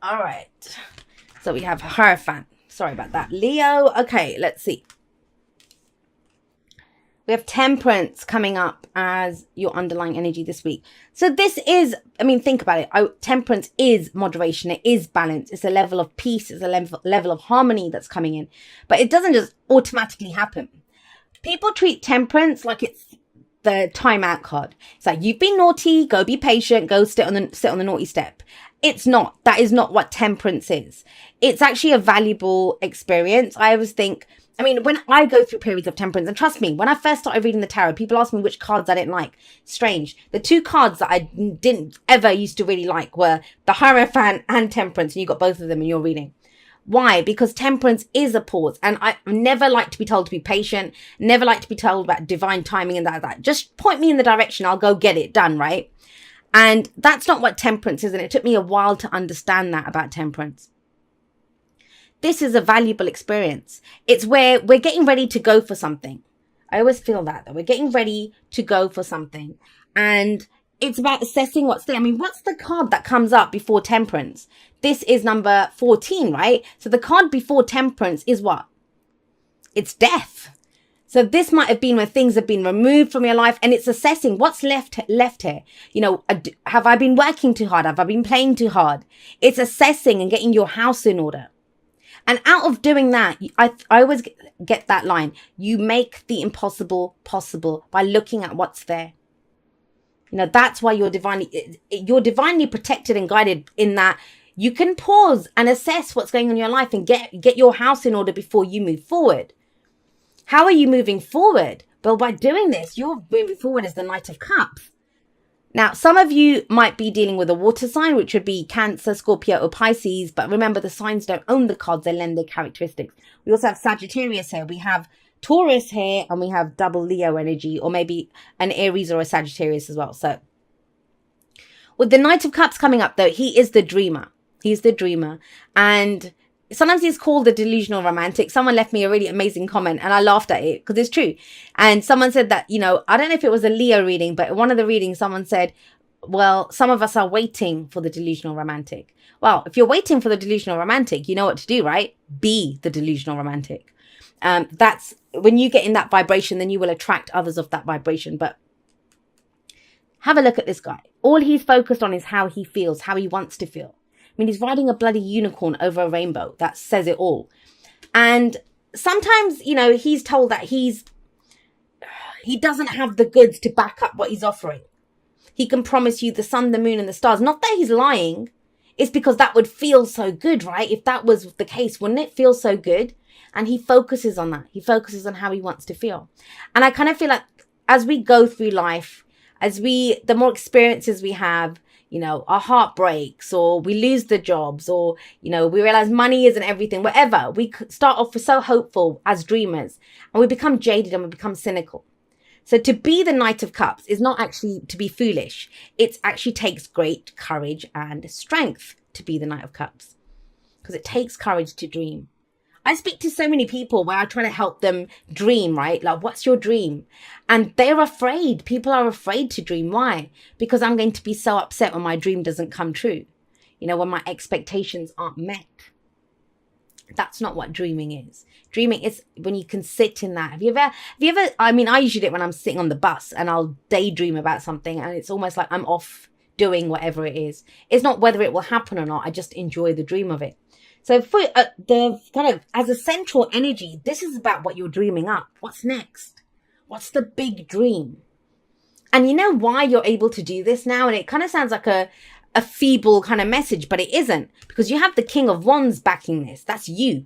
All right. So we have Hierophant. Sorry about that. Leo. Okay, let's see. We have Temperance coming up as your underlying energy this week. So this is, I mean, think about it. Temperance is moderation. It is balance. It's a level of peace. It's a level of harmony that's coming in. But it doesn't just automatically happen. People treat Temperance like it's the timeout card. It's like, you've been naughty, go be patient, go sit on the naughty step. It's not. That is not what Temperance is. It's actually a valuable experience. I always think, I mean, when I go through periods of Temperance, and trust me, when I first started reading the tarot, people asked me which cards I didn't like. Strange. The two cards that I didn't ever used to really like were the Hierophant and Temperance, and you got both of them in your reading. Why? Because Temperance is a pause. And I never like to be told to be patient, never like to be told about divine timing and that. Just point me in the direction, I'll go get it done, right? And that's not what Temperance is. And it took me a while to understand that about Temperance. This is a valuable experience. It's where we're getting ready to go for something. I always feel that we're getting ready to go for something. And it's about assessing what's there. I mean, what's the card that comes up before Temperance? This is number 14, right? So the card before Temperance is what? It's death. So this might have been when things have been removed from your life, and it's assessing what's left here. You know, have I been working too hard? Have I been playing too hard? It's assessing and getting your house in order. And out of doing that, I always get that line. You make the impossible possible by looking at what's there. You know, that's why you're divinely protected and guided in that you can pause and assess what's going on in your life and get your house in order before you move forward. How are you moving forward? Well, by doing this, you're moving forward as the Knight of Cups. Now, some of you might be dealing with a water sign, which would be Cancer, Scorpio, or Pisces. But remember, the signs don't own the cards. They lend their characteristics. We also have Sagittarius here. We have Taurus here, and we have double Leo energy, or maybe an Aries or a Sagittarius as well. So with the Knight of Cups coming up, though, he is the dreamer. He's the dreamer. And sometimes he's called the delusional romantic. Someone left me a really amazing comment and I laughed at it because it's true. And someone said that, you know, I don't know if it was a Leo reading, but one of the readings, someone said, well, some of us are waiting for the delusional romantic. Well, if you're waiting for the delusional romantic, you know what to do, right? Be the delusional romantic. That's when you get in that vibration, then you will attract others of that vibration. But have a look at this guy. All he's focused on is how he feels, how he wants to feel. I mean, he's riding a bloody unicorn over a rainbow. That says it all. And sometimes, you know, he's told that he doesn't have the goods to back up what he's offering. He can promise you the sun, the moon, and the stars. Not that he's lying. It's because that would feel so good, right? If that was the case, wouldn't it feel so good? And he focuses on that. He focuses on how he wants to feel. And I kind of feel like as we go through life, the more experiences we have, you know, our heart breaks, or we lose the jobs, or, you know, we realize money isn't everything, whatever. We start off so hopeful as dreamers, and we become jaded and we become cynical. So to be the Knight of Cups is not actually to be foolish. It actually takes great courage and strength to be the Knight of Cups, because it takes courage to dream. I speak to so many people where I try to help them dream, right? Like, what's your dream? And they're afraid. People are afraid to dream. Why? Because I'm going to be so upset when my dream doesn't come true. You know, when my expectations aren't met. That's not what dreaming is. Dreaming is when you can sit in that. Have you ever, I mean, I usually do it when I'm sitting on the bus and I'll daydream about something, and it's almost like I'm off doing whatever it is. It's not whether it will happen or not. I just enjoy the dream of it. So for the kind of as a central energy, this is about what you're dreaming up. What's next? What's the big dream? And you know why you're able to do this now? And it kind of sounds like a feeble kind of message, but it isn't, because you have the King of Wands backing this. That's you.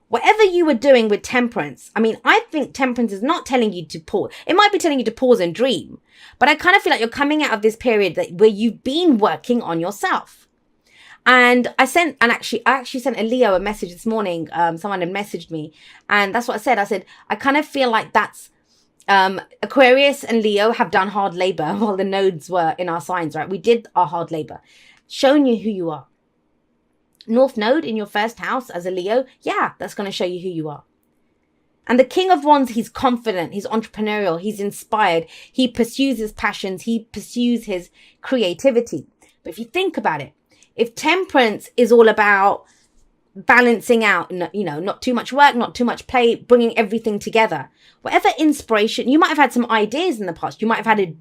Whatever you were doing with Temperance, I mean, I think Temperance is not telling you to pause. It might be telling you to pause and dream, but I kind of feel like you're coming out of this period where you've been working on yourself. And I actually sent a Leo a message this morning. Someone had messaged me, and that's what I said. I said, I kind of feel like that's Aquarius and Leo have done hard labor while the nodes were in our signs, right? We did our hard labor, showing you who you are. North Node in your first house as a Leo, yeah, that's going to show you who you are. And the King of Wands, he's confident, he's entrepreneurial, he's inspired, he pursues his passions, he pursues his creativity. But if you think about it, If Temperance is all about balancing out, not too much work, not too much play, bringing everything together, whatever inspiration, you might have had some ideas in the past, you might have had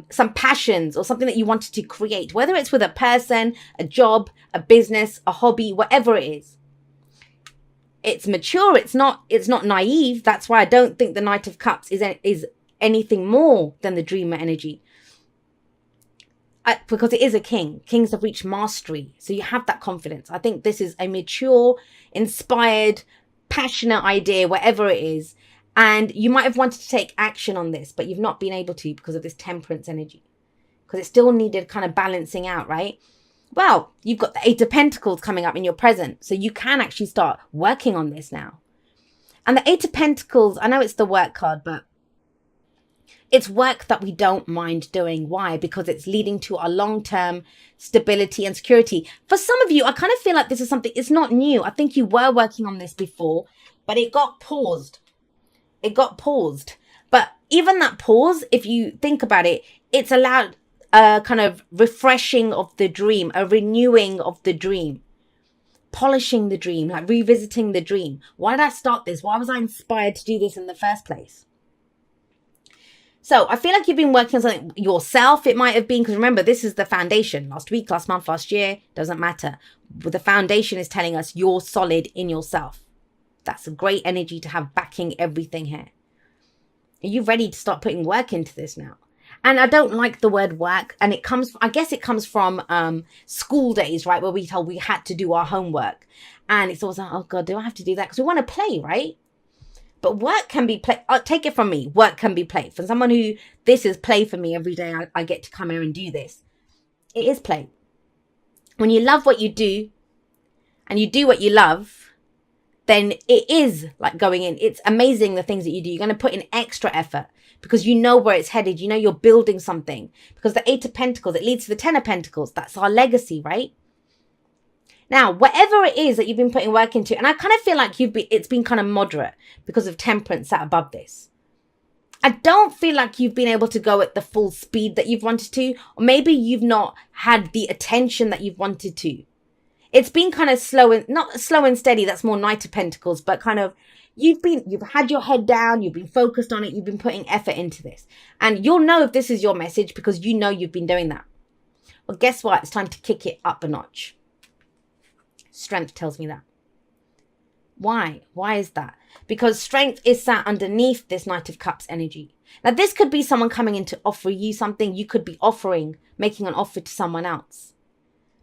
some passions or something that you wanted to create, whether it's with a person, a job, a business, a hobby, whatever it is. It's mature, it's not naive. That's why I don't think the Knight of Cups is anything more than the dreamer energy. Because it is a king. Kings have reached mastery. So you have that confidence. I think this is a mature, inspired, passionate idea, whatever it is. And you might have wanted to take action on this, but you've not been able to because of this Temperance energy. Because it still needed kind of balancing out, right? Well, you've got the Eight of Pentacles coming up in your present. So you can actually start working on this now. And the Eight of Pentacles, I know it's the work card, but it's work that we don't mind doing. Why? Because it's leading to our long-term stability and security. For some of you, I kind of feel like this is something, it's not new. I think you were working on this before, but it got paused. But even that pause, if you think about it, it's allowed a kind of refreshing of the dream, a renewing of the dream, polishing the dream, like revisiting the dream. Why did I start this? Why was I inspired to do this in the first place? So I feel like you've been working on something yourself. It might have been, because remember, this is the foundation. Last week, last month, last year, doesn't matter. But the foundation is telling us you're solid in yourself. That's a great energy to have backing everything here. Are you ready to start putting work into this now? And I don't like the word work. And it comes, I guess it comes from school days, right? Where we told we had to do our homework. And it's always like, oh God, do I have to do that? Because we want to play, right? But work can be play. Take it from me. Work can be play. For someone who this is play for me every day, I get to come here and do this. It is play. When you love what you do and you do what you love, then it is like going in. It's amazing the things that you do. You're going to put in extra effort because you know where it's headed. You know you're building something. Because the Eight of Pentacles, it leads to the Ten of Pentacles. That's our legacy, right? Now, whatever it is that you've been putting work into, and I kind of feel like it's been kind of moderate because of Temperance sat above this. I don't feel like you've been able to go at the full speed that you've wanted to, or maybe you've not had the attention that you've wanted to. It's been kind of not slow and steady. That's more Knight of Pentacles, but kind of you've had your head down, you've been focused on it, you've been putting effort into this. And you'll know if this is your message because you know you've been doing that. Well, guess what? It's time to kick it up a notch. Strength tells me that. Why? Why is that? Because strength is sat underneath this Knight of Cups energy. Now, this could be someone coming in to offer you something. You could be making an offer to someone else.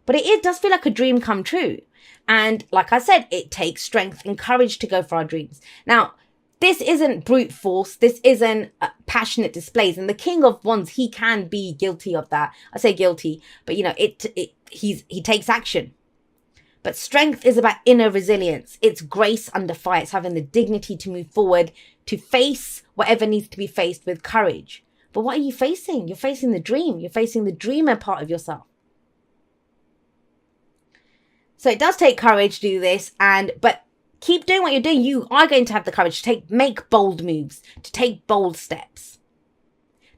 But it does feel like a dream come true. And like I said, it takes strength and courage to go for our dreams. Now, this isn't brute force. This isn't passionate displays. And the King of Wands, he can be guilty of that. I say guilty, but he takes action. But strength is about inner resilience. It's grace under fire. It's having the dignity to move forward, to face whatever needs to be faced with courage. But what are you facing? You're facing the dream. You're facing the dreamer part of yourself. So it does take courage to do this, but keep doing what you're doing. You are going to have the courage to make bold moves, to take bold steps.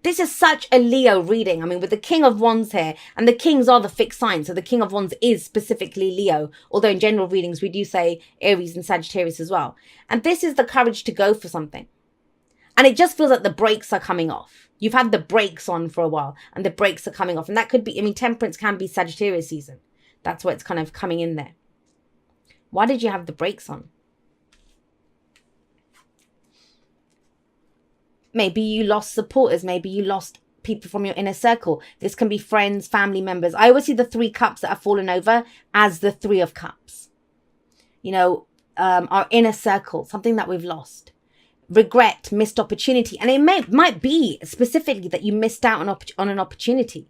This is such a Leo reading. I mean, with the King of Wands here, and the Kings are the fixed signs. So the King of Wands is specifically Leo. Although in general readings, we do say Aries and Sagittarius as well. And this is the courage to go for something. And it just feels like the brakes are coming off. You've had the brakes on for a while and the brakes are coming off. And that could be, Temperance can be Sagittarius season. That's where it's kind of coming in there. Why did you have the brakes on? Maybe you lost supporters. Maybe you lost people from your inner circle. This can be friends, family members. I always see the 3 cups that have fallen over as the 3 of cups. Our inner circle, something that we've lost. Regret, missed opportunity. And it might be specifically that you missed out on an opportunity.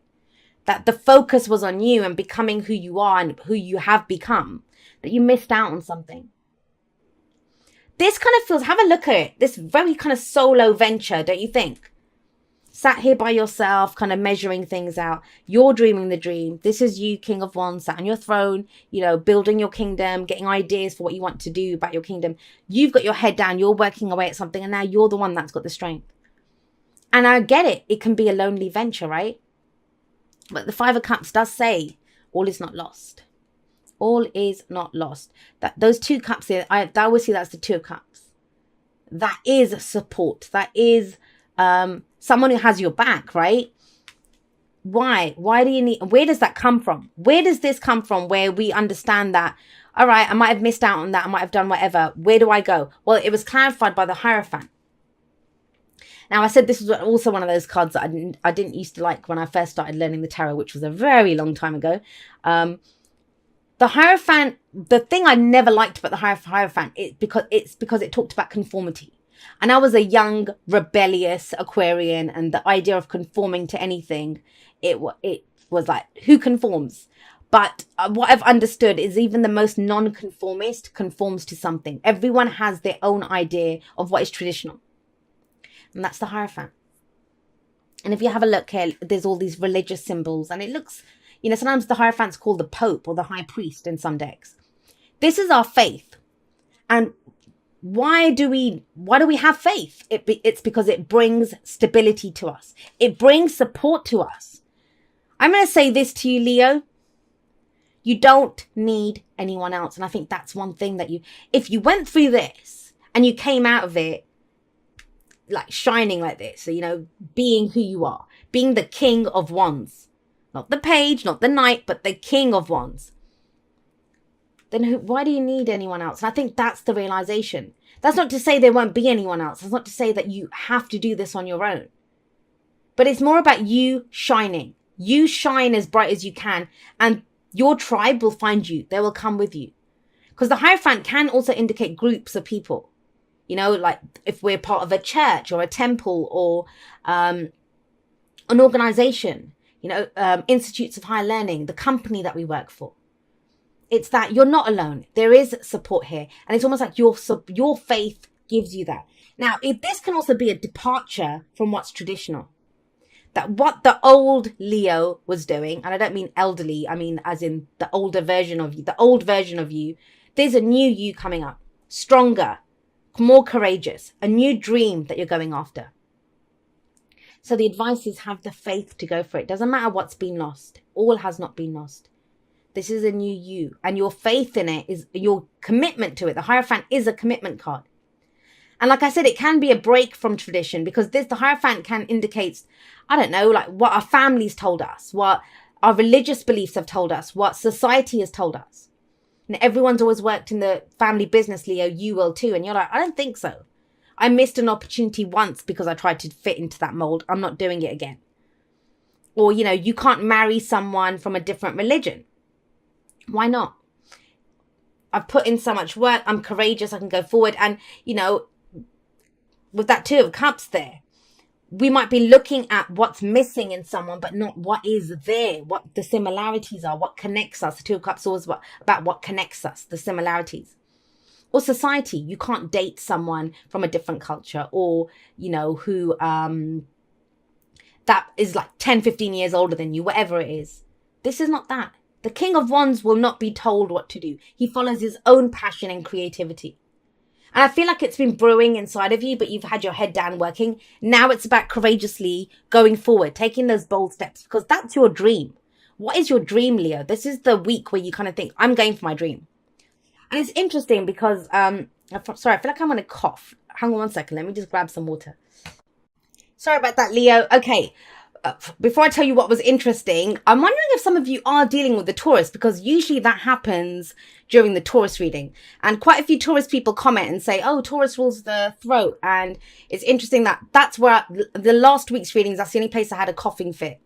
That the focus was on you and becoming who you are and who you have become. That you missed out on something. This kind of feels, have a look at it. This very kind of solo venture, don't you think? Sat here by yourself, kind of measuring things out. You're dreaming the dream. This is you, King of Wands, sat on your throne, building your kingdom, getting ideas for what you want to do about your kingdom. You've got your head down. You're working away at something. And now you're the one that's got the strength. And I get it. It can be a lonely venture, right? But the 5 of Cups does say, all is not lost. All is not lost. That those 2 cups there, I always see that's the 2 of cups. That is support. That is someone who has your back, right? Why do you need, where does that come from? Where does this come from, where we understand that, all right, I might have missed out on that, I might have done whatever, where do I go? Well, it was clarified by the Hierophant. Now, I said this was also one of those cards that I didn't used to like when I first started learning the tarot, which was a very long time ago. The Hierophant, the thing I never liked about the Hierophant, it's because it talked about conformity. And I was a young, rebellious Aquarian, and the idea of conforming to anything, it was like, who conforms? But what I've understood is even the most non-conformist conforms to something. Everyone has their own idea of what is traditional. And that's the Hierophant. And if you have a look here, there's all these religious symbols. And it looks, you know, sometimes the Hierophant's called the Pope or the High Priest in some decks. This is our faith. And why do we have faith? It's because it brings stability to us. It brings support to us. I'm going to say this to you, Leo. You don't need anyone else. And I think that's one thing that if you went through this and you came out of it like shining like this, so, you know, being who you are, being the King of Wands, not the Page, not the Knight, but the King of Wands, then why do you need anyone else? And I think that's the realization. That's not to say there won't be anyone else. That's not to say that you have to do this on your own. But it's more about you shining. You shine as bright as you can, and your tribe will find you. They will come with you. Because the Hierophant can also indicate groups of people. You know, like if we're part of a church or a temple or an organization, you know, institutes of higher learning, the company that we work for. It's that you're not alone. There is support here. And it's almost like your faith gives you that. Now, this can also be a departure from what's traditional. That what the old Leo was doing, and I don't mean elderly, I mean as in the older version of you, the old version of you, there's a new you coming up. Stronger, more courageous, a new dream that you're going after. So the advice is have the faith to go for it. Doesn't matter what's been lost. All has not been lost. This is a new you, and your faith in it is your commitment to it. The Hierophant is a commitment card. And like I said, it can be a break from tradition, because the Hierophant can indicate, I don't know, like what our families told us, what our religious beliefs have told us, what society has told us. And everyone's always worked in the family business, Leo, you will too. And you're like, I don't think so. I missed an opportunity once because I tried to fit into that mold. I'm not doing it again. Or, you know, you can't marry someone from a different religion. Why not? I've put in so much work. I'm courageous. I can go forward. And, you know, with that 2 of Cups there, we might be looking at what's missing in someone, but not what is there, what the similarities are, what connects us. The 2 of Cups is always about what connects us, the similarities. Or society. You can't date someone from a different culture, or, you know, who that is like 10, 15 years older than you, whatever it is. This is not that. The King of Wands will not be told what to do. He follows his own passion and creativity. And I feel like it's been brewing inside of you, but you've had your head down working. Now it's about courageously going forward, taking those bold steps, because that's your dream. What is your dream, Leo? This is the week where you kind of think, I'm going for my dream. And it's interesting because, sorry, I feel like I'm going to cough. Hang on one second. Let me just grab some water. Sorry about that, Leo. Okay. Before I tell you what was interesting, I'm wondering if some of you are dealing with the Taurus, because usually that happens during the Taurus reading. And quite a few Taurus people comment and say, oh, Taurus rules the throat. And it's interesting that that's where the last week's readings, that's the only place I had a coughing fit.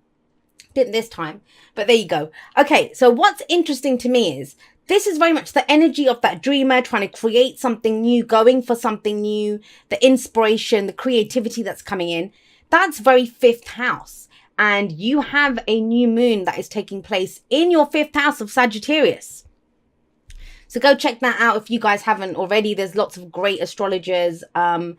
Didn't this time, but there you go. Okay, so what's interesting to me is this is very much the energy of that dreamer trying to create something new, going for something new, the inspiration, the creativity that's coming in. That's very 5th house. And you have a new moon that is taking place in your 5th house of Sagittarius. So go check that out if you guys haven't already. There's lots of great astrologers that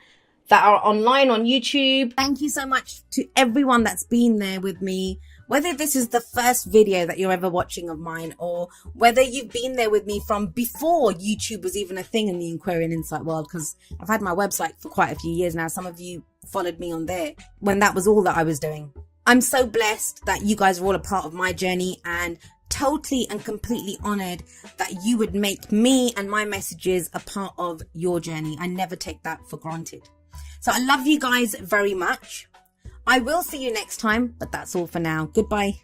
are online on YouTube. Thank you so much to everyone that's been there with me. Whether this is the first video that you're ever watching of mine, or whether you've been there with me from before YouTube was even a thing in the Aquarian Insight world, because I've had my website for quite a few years now. Some of you followed me on there when that was all that I was doing. I'm so blessed that you guys are all a part of my journey, and totally and completely honored that you would make me and my messages a part of your journey. I never take that for granted. So I love you guys very much. I will see you next time, but that's all for now. Goodbye.